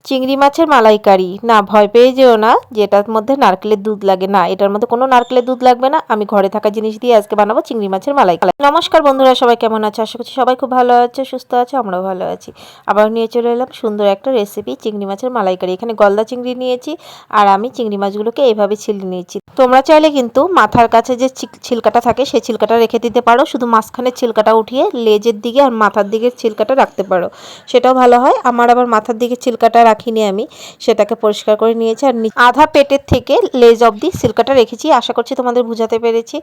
চিংড়ি মাছের মালাইকারি না, ভয় পেয়ে যেও না যে এটার মধ্যে নারকেলের দুধ লাগে। না, এটার মধ্যে কোনো নারকেলের দুধ লাগবে না। আমি ঘরে থাকা জিনিস দিয়ে আজকে বানাবো চিংড়ি মাছের মালাইকারি। নমস্কার বন্ধুরা, সবাই কেমন আছে? আশা করছি সবাই খুব ভালো আছে, সুস্থ আছে, আমরাও ভালো আছি। আবার নিয়ে চলে এলাম সুন্দর একটা রেসিপি, চিংড়ি মাছের মালাইকারি। এখানে গলদা চিংড়ি নিয়েছি আর আমি চিংড়ি মাছগুলোকে এইভাবে ছিলে নিয়েছি। তোমরা চাইলে কিন্তু মাথার কাছে যে ছিলকাটা থাকে সেই ছিলকাটা রেখে দিতে পারো, শুধু মাঝখানের ছিলকাটা উঠিয়ে লেজের দিকে আর মাথার দিকের ছিলকাটা রাখতে পারো, সেটাও ভালো হয়। আমার আবার মাথার দিকে ছিলকাটা রাখিনি, আমি সেটাকে পরিষ্কার করে নিয়েছি আর আধা পেটের থেকে লেজ অবধি ছিলকাটা রেখেছি। আশা করছি তোমাদের বুঝাতে পেরেছি।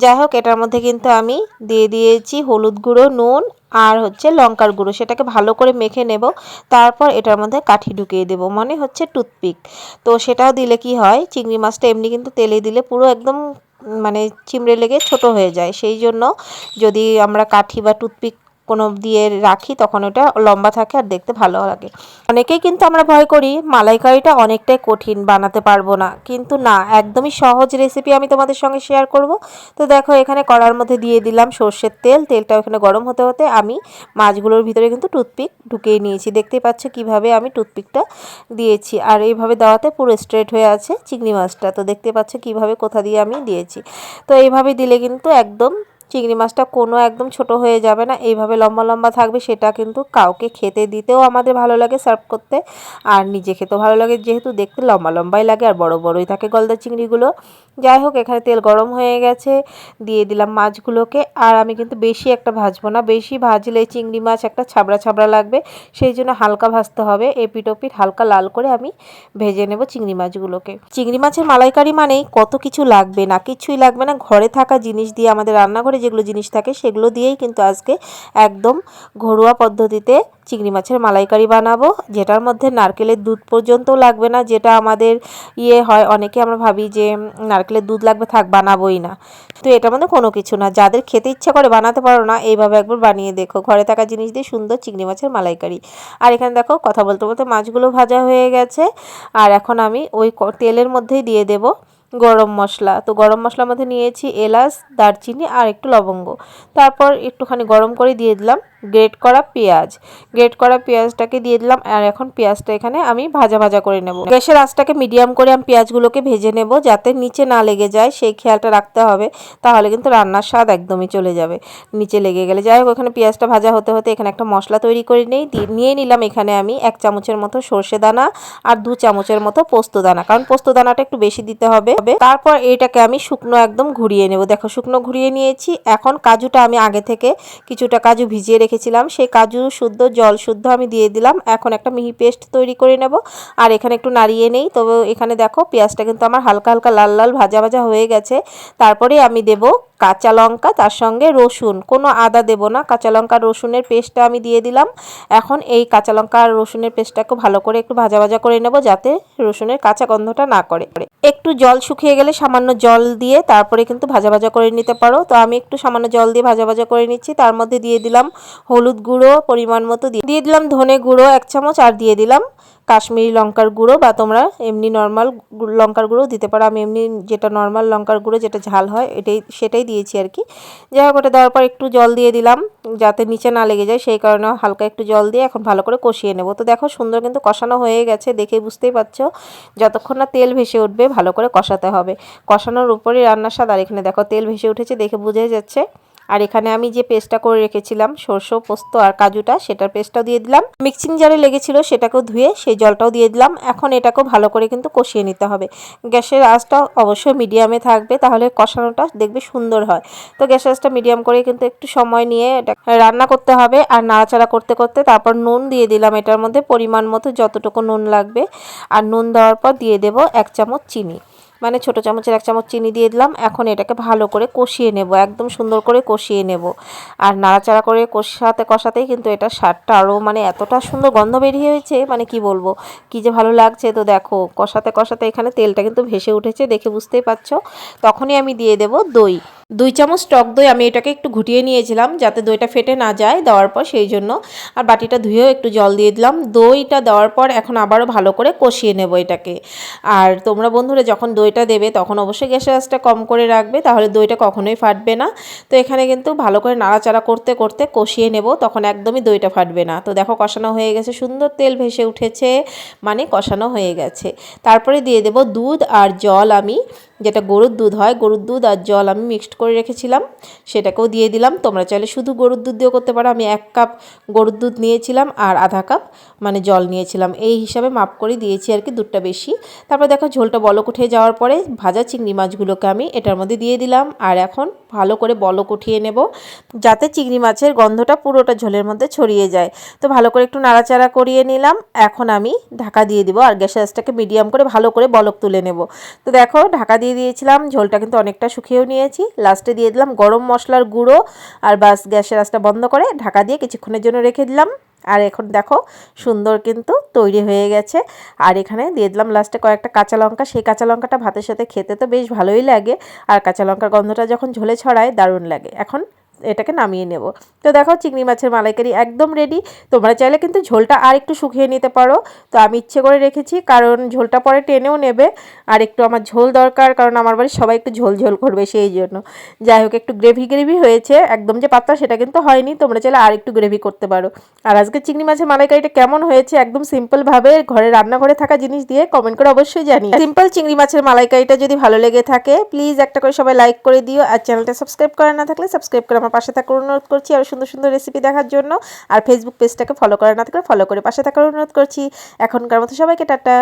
যাই হোক, এটার মধ্যে কিন্তু আমি দিয়ে দিয়েছি হলুদ গুঁড়ো, নুন আর হচ্ছে লঙ্কার গুঁড়ো। সেটাকে ভালো করে মেখে নেব। তারপর এটার মধ্যে কাঠি ঢুকিয়ে দেব, মানে হচ্ছে টুথপিক। তো সেটাও দিলে কি হয়, চিংড়ি মাছটা এমনি কিন্তু তেলে দিলে পুরো একদম মানে চিমড়ে লেগে ছোট হয়ে যায়। সেই জন্য যদি আমরা কাঠি বা টুথপিক কোনো দিয়ে রাখি তখন ওটা লম্বা থাকে আর দেখতে ভালো লাগে। অনেকেই কিন্তু আমরা ভয় করি মালাইকারিটা অনেকটাই কঠিন, বানাতে পারবো না, কিন্তু না, একদমই সহজ রেসিপি আমি তোমাদের সঙ্গে শেয়ার করব। তো দেখো, এখানে কড়ার মধ্যে দিয়ে দিলাম সর্ষের তেল। তেলটা এখানে গরম হতে হতে আমি মাছগুলোর ভিতরে কিন্তু টুথপিক ঢুকিয়ে নিয়েছি। দেখতেই পাচ্ছ কিভাবে আমি টুথপিকটা দিয়েছি, আর এইভাবে দেওয়াতে পুরো স্ট্রেট হয়ে আছে চিংড়ি মাছটা। তো দেখতে পাচ্ছ কিভাবে কোথা দিয়ে আমি দিয়েছি। তো এইভাবে দিলে কিন্তু একদম চিংড়ি মাছটা কোনো একদম ছোট হয়ে যাবে না, এইভাবে লম্বা লম্বা থাকবে। সেটা কিন্তু কাউকে খেতে দিতেও আমাদের ভালো লাগে, সার্ভ করতে, আর নিজে খেতেও ভালো লাগে, যেহেতু দেখতে লম্বা লম্বাই লাগে আর বড় বড়ই থাকে গলদা চিংড়িগুলো। যাই হোক, এখানে তেল গরম হয়ে গেছে, দিয়ে দিলাম মাছগুলোকে। আর আমি কিন্তু বেশি একটা ভাজবো না, বেশি ভাজলে চিংড়ি মাছ একটা ছাবড়া ছাবড়া লাগবে, সেই জন্য হালকা ভাজতে হবে। এপিট ওপিট হালকা লাল করে আমি ভেজে নেব চিংড়ি মাছগুলোকে। চিংড়ি মাছের মালাইকারি মানেই কত কিছু লাগবে না, কিছুই লাগবে না, ঘরে থাকা জিনিস দিয়ে, আমাদের রান্নাঘরে যেগুলো জিনিস থাকে সেগুলো দিয়েই কিন্তু আজকে একদম ঘরোয়া পদ্ধতিতে চিংড়ি মাছের মালাইকারি বানাবো, যেটার মধ্যে নারকেলের দুধ পর্যন্ত লাগবে না। যেটা আমাদের হয়, অনেকে আমরা ভাবি যে নারকেলের দুধ লাগবে, থাক বানাবোই না। তো এটার মধ্যে কোনো কিছু না, যাদের খেতে ইচ্ছা করে বানাতে পারো না, এইভাবে একবার বানিয়ে দেখো, ঘরে থাকা জিনিস দিয়ে সুন্দর চিংড়ি মাছের মালাইকারি। আর এখানে দেখো, কথা বলতে বলতে মাছগুলো ভাজা হয়ে গেছে। আর এখন আমি ওই তেলের মধ্যেই দিয়ে দেব গরম মশলা। তো গরম মশলার মধ্যে নিয়েছি এলাচ, দারচিনি আর একটু লবঙ্গ। তারপর একটুখানি গরম করে দিয়ে দিলাম গ্রেট করা পেঁয়াজ। গ্রেট করা পেঁয়াজটাকে দিয়ে দিলাম, আর এখন পেঁয়াজটা এখানে আমি ভাজা ভাজা করে নেব। গ্যাসের আঁচটাকে মিডিয়াম করে আমি পেঁয়াজগুলোকে ভেজে নেব, যাতে নিচে না লেগে যায়, সেই খেয়ালটা রাখতে হবে, তাহলে কিন্তু রান্নার স্বাদ একদমই চলে যাবে নিচে লেগে গেলে। যাই হোক, ওখানে পেঁয়াজটা ভাজা হতে হতে এখানে একটা মশলা তৈরি করে নিয়ে নিলাম। এখানে আমি 1 চামচের মতো সর্ষে দানা আর 2 চামচের মতো পোস্ত দানা, কারণ পোস্ত দানাটা একটু বেশি দিতে হবে। তারপর এটাকে আমি শুকনো একদম ঘুরিয়ে নেব। দেখো, শুকনো ঘুরিয়ে নিয়েছি। এখন কাজুটা আমি আগে থেকে কিছুটা কাজু ভিজিয়ে রেখেছিলাম, সেই কাজু শুদ্ধ জল শুদ্ধ আমি দিয়ে দিলাম। এখন একটা মিহি পেস্ট তৈরি করে নেব, আর এখানে একটু নাড়িয়ে নেই। তবে এখানে দেখো, পেঁয়াজটা কিন্তু আমার হালকা হালকা লাল লাল ভাজা ভাজা হয়ে গেছে। তারপরে আমি দেব কাঁচা লঙ্কা, তার সঙ্গে রসুন, কোনো আদা দেব না, কাঁচা লঙ্কা রসুনের পেস্টটা আমি দিয়ে দিলাম। এখন এই কাঁচা লঙ্কা আর রসুনের পেস্টটাকে ভালো করে একটু ভাজা ভাজা করে নেব, যাতে রসুনের কাঁচা গন্ধটা না করে। একটু জল শুকিয়ে গেলে সামান্য জল দিয়ে তারপরে কিন্তু ভাজা ভাজা করে নিতে পারো। তো আমি একটু সামান্য জল দিয়ে ভাজা ভাজা করে নিচ্ছি। তার মধ্যে দিয়ে দিলাম হলুদ গুঁড়ো পরিমাণ মতো, দিয়ে দিলাম ধনে গুঁড়ো 1 চামচ, আর দিয়ে দিলাম কাশ্মীরি লঙ্কার গুঁড়ো, বা তোমরা এমনি নর্মাল লঙ্কার গুঁড়ো দিতে পারো। আমি এমনি যেটা নর্মাল লঙ্কার গুঁড়ো, যেটা ঝাল হয়, সেটাই দিয়েছি আর কি। যাই হোক, ওটা দেওয়ার পর একটু জল দিয়ে দিলাম, যাতে নিচে না লেগে যায়, সেই কারণে হালকা একটু জল দিয়ে এখন ভালো করে কষিয়ে নেব। তো দেখো, সুন্দর কিন্তু কষানো হয়ে গেছে, দেখে বুঝতেই পারছো। যতক্ষণ না তেল ভেসে উঠবে ভালো করে কষাতে হবে, কষানোর উপরেই রান্নার স্বাদ। আর এখানে দেখো তেল ভেসে উঠেছে, দেখে বোঝাই যাচ্ছে। আর এখানে আমি যে পেস্টটা করে রেখেছিলাম সরষে পোস্ত আর কাজুটা, সেটার পেস্টটাও দিয়ে দিলাম। মিক্সিং জারে লেগেছিল সেটাকেও ধুয়ে সেই জলটাও দিয়ে দিলাম। এখন এটাকেও ভালো করে কিন্তু কষিয়ে নিতে হবে। গ্যাসের আঁচটা অবশ্যই মিডিয়ামে থাকবে, তাহলে কষানোটা দেখবে সুন্দর হয়। তো গ্যাসের আঁচটা মিডিয়াম করে কিন্তু একটু সময় নিয়ে এটা রান্না করতে হবে। আর নাড়াচাড়া করতে করতে তারপর নুন দিয়ে দিলাম এটার মধ্যে পরিমাণ মতো, যতটুকু নুন লাগবে। আর নুন দেওয়ার পর দিয়ে দেব 1 চামচ চিনি, মানে ছোটো চামচের 1 চামচ চিনি দিয়ে দিলাম। এখন এটাকে ভালো করে কষিয়ে নেব, একদম সুন্দর করে কষিয়ে নেব। আর নাড়াচাড়া করে কষাতে কষাতেই কিন্তু এটা স্বাদটা আরও মানে এতটা সুন্দর গন্ধ বেরিয়ে হয়েছে, মানে কি বলবো, কি যে ভালো লাগছে। তো দেখো, কষাতে কষাতে এখানে তেলটা কিন্তু ভেসে উঠেছে, দেখে বুঝতেই পারছো। তখনই আমি দিয়ে দেব দই। 2 চামচ টক দই আমি এটাকে একটু ঘুটিয়ে নিয়েছিলাম যাতে দইটা ফেটে না যায় দেওয়ার পর, সেই জন্য। আর বাটিটা ধুয়েও একটু জল দিয়ে দিলাম। দইটা দেওয়ার পর এখন আবারও ভালো করে কষিয়ে নেব এটাকে। আর তোমরা বন্ধুরা যখন দইটা দেবে তখন অবশ্যই গ্যাসের আঁচটা কম করে রাখবে, তাহলে দইটা কখনোই ফাটবে না। তো এখানে কিন্তু ভালো করে নাড়াচাড়া করতে করতে কষিয়ে নেব, তখন একদমই দইটা ফাটবে না। তো দেখো কষানো হয়ে গেছে, সুন্দর তেল ভেসে উঠেছে, মানে কষানো হয়ে গেছে। তারপরে দিয়ে দেব দুধ আর জল, আমি যেটা গরুর দুধ হয়, গরুর দুধ আর জল আমি মিক্সড করে রেখেছিলাম, সেটাকেও দিয়ে দিলাম। তোমরা চাইলে শুধু গরুর দুধ দিয়েও করতে পারো। আমি 1 কাপ গরুর দুধ নিয়েছিলাম আর আধা কাপ মানে জল নিয়েছিলাম, এই হিসাবে মাপ করে দিয়েছি আর কি, দুধটা বেশি। তারপর দেখো ঝোলটা বলক উঠে যাওয়ার পরে ভাজা চিংড়ি মাছগুলোকে আমি এটার মধ্যে দিয়ে দিলাম। আর এখন ভালো করে বলক উঠিয়ে নেব, যাতে চিংড়ি মাছের গন্ধটা পুরোটা ঝোলের মধ্যে ছড়িয়ে যায়। তো ভালো করে একটু নাড়াচাড়া করিয়ে নিলাম। এখন আমি ঢাকা দিয়ে দিব আর গ্যাসের আঁচটাকে মিডিয়াম করে ভালো করে বলক তুলে নেব। তো দেখো ঢাকা দিয়ে দিয়েছিলাম, ঝোলটা কিন্তু অনেকটা শুকিয়েও নিয়েছি। লাস্টে দিয়ে দিলাম গরম মশলার গুঁড়ো, আর বাস গ্যাসের আঁচটা বন্ধ করে ঢাকা দিয়ে কিছুক্ষণের জন্য রেখে দিলাম। আর এখন দেখো সুন্দর কিন্তু তৈরি হয়ে গেছে। আর এখানে দিয়ে দিলাম লাস্টে কয়েকটা কাঁচা লঙ্কা, সেই কাঁচা লঙ্কাটা ভাতের সাথে খেতে তো বেশ ভালোই লাগে, আর কাঁচা লঙ্কার গন্ধটা যখন ঝোলে ছড়ায় দারুণ লাগে। এখন এটাকে নামিয়ে নেব। তো দেখো চিংড়ি মাছের মালাইকারি একদম রেডি। তোমরা চাইলে কিন্তু ঝোলটা আর একটু শুকিয়ে নিতে পারো, তো আমি ইচ্ছে করে রেখেছি কারণ ঝোলটা পরে টেনেও নেবে, আর একটু আমার ঝোল দরকার কারণ আমার বাড়ির সবাই একটু ঝোল ঝোল করবে, সেই জন্য। যাই হোক একটু গ্রেভি গ্রেভি হয়েছে, একদম যে পাতলা সেটা কিন্তু হয়নি, তোমরা চাইলে আর একটু গ্রেভি করতে পারো। আর আজকে চিংড়ি মাছের মালাইকারিটা কেমন হয়েছে একদম সিম্পলভাবে ঘরে রান্নাঘরে থাকা জিনিস দিয়ে কমেন্ট করে অবশ্যই জানিও। সিম্পল চিংড়ি মাছের মালাইকারিটা যদি ভালো লেগে থাকে প্লিজ একটা করে সবাই লাইক করে দিও, আর চ্যানেলটা সাবস্ক্রাইব করা না থাকলে সাবস্ক্রাইব করে আমার পাশে থাকার অনুরোধ করছি আর সুন্দর সুন্দর রেসিপি দেখার জন্য। আর ফেসবুক পেজটাকে ফলো করা না থাকলে ফলো করে পাশে থাকার অনুরোধ করছি। এখনকার মতো সবাইকে টাটা।